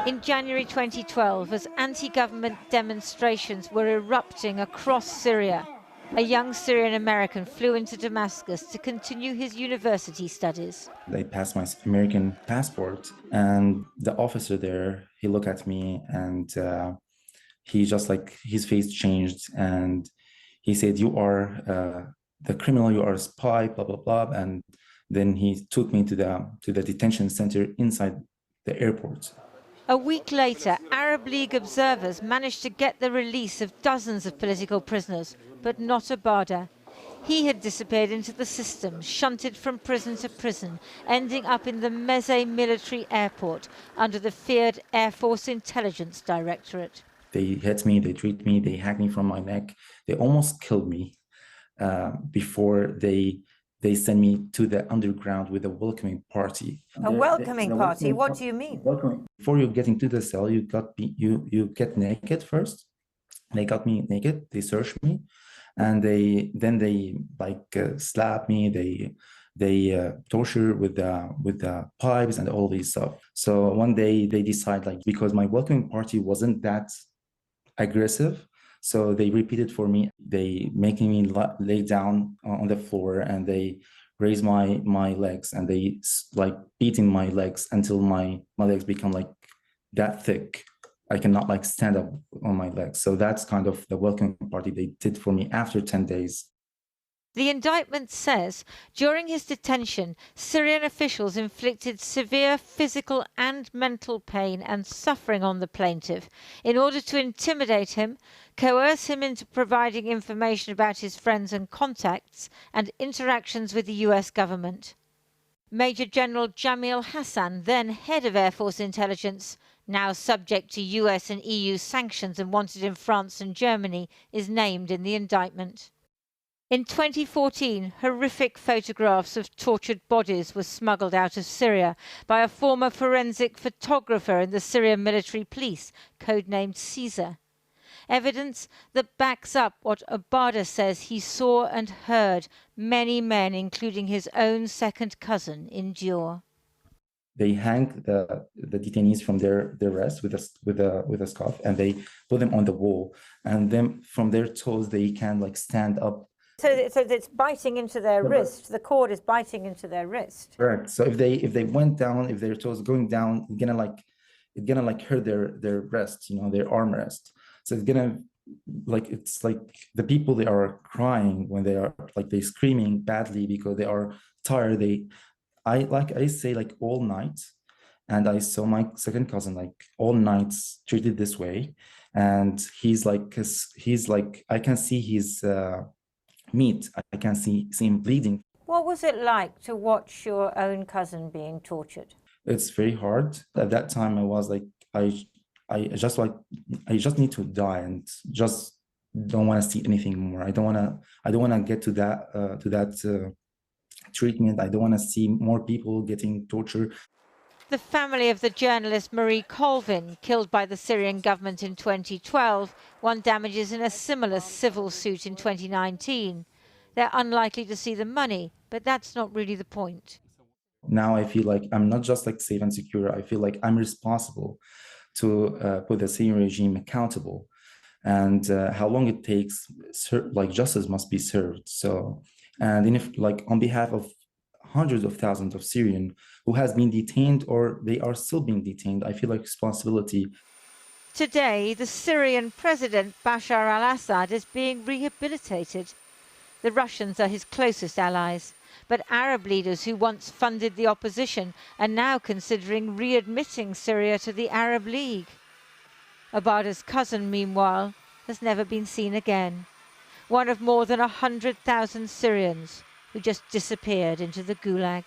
In January 2012, as anti-government demonstrations were erupting across Syria, a young Syrian American flew into Damascus to continue his university studies. I passed my American passport, and the officer there, he looked at me, and he just like, his face changed, and he said, "You are the criminal, you are a spy, blah, blah, blah." And then he took me to the detention center inside the airport. A week later, Arab League observers managed to get the release of dozens of political prisoners, but not Obada. He had disappeared into the system, shunted from prison to prison, ending up in the Meze military airport under the feared Air Force Intelligence Directorate. They hit me, they treat me, they hacked me from my neck. They almost killed me before they sent me to the underground with a welcoming party. A welcoming party? What do you mean? Before you get into the cell, you get naked first. They got me naked. They searched me, and then they slap me. They torture with the pipes and all these stuff. So one day they decide, like, because my welcoming party wasn't that aggressive, so they repeated for me. They making me lay down on the floor, and they raise my legs, and they like beating my legs until my legs become like that thick. I cannot like stand up on my legs. So that's kind of the welcome party they did for me after 10 days. The indictment says during his detention, Syrian officials inflicted severe physical and mental pain and suffering on the plaintiff in order to intimidate him, coerce him into providing information about his friends and contacts and interactions with the US government. Major General Jamil Hassan, then head of Air Force Intelligence, now subject to US and EU sanctions and wanted in France and Germany, is named in the indictment. In 2014, horrific photographs of tortured bodies were smuggled out of Syria by a former forensic photographer in the Syrian military police, codenamed Caesar. Evidence that backs up what Obada says he saw and heard many men, including his own second cousin, endure. They hang the detainees from their wrist with a scarf, and they put them on the wall, and then from their toes they can like stand up. So it's biting into their wrist. The cord is biting into their wrist. Correct. So if they went down, if their toes going down, it's gonna like hurt their rest, their arm rest. So it's gonna it's like the people, they are crying when they are like they screaming badly because they are tired. I say like all night, and I saw my second cousin like all nights treated this way, and he's like I can see his meat. I can see him bleeding. What was it like to watch your own cousin being tortured? It's very hard. At that time, I was like, I just need to die and just don't want to see anything more. I don't want to get to that treatment. I don't want to see more people getting tortured. The family of the journalist Marie Colvin, killed by the Syrian government in 2012, won damages in a similar civil suit in 2019. They're unlikely to see the money, but that's not really the point. Now I feel like I'm not just like safe and secure. I feel like I'm responsible to put the Syrian regime accountable, and how long it takes, like justice must be served. So, and if like on behalf of hundreds of thousands of Syrians who has been detained or they are still being detained, I feel like responsibility. Today, the Syrian president Bashar al-Assad is being rehabilitated. The Russians are his closest allies, but Arab leaders who once funded the opposition are now considering readmitting Syria to the Arab League. Obada's cousin, meanwhile, has never been seen again. One of more than 100,000 Syrians who just disappeared into the Gulag.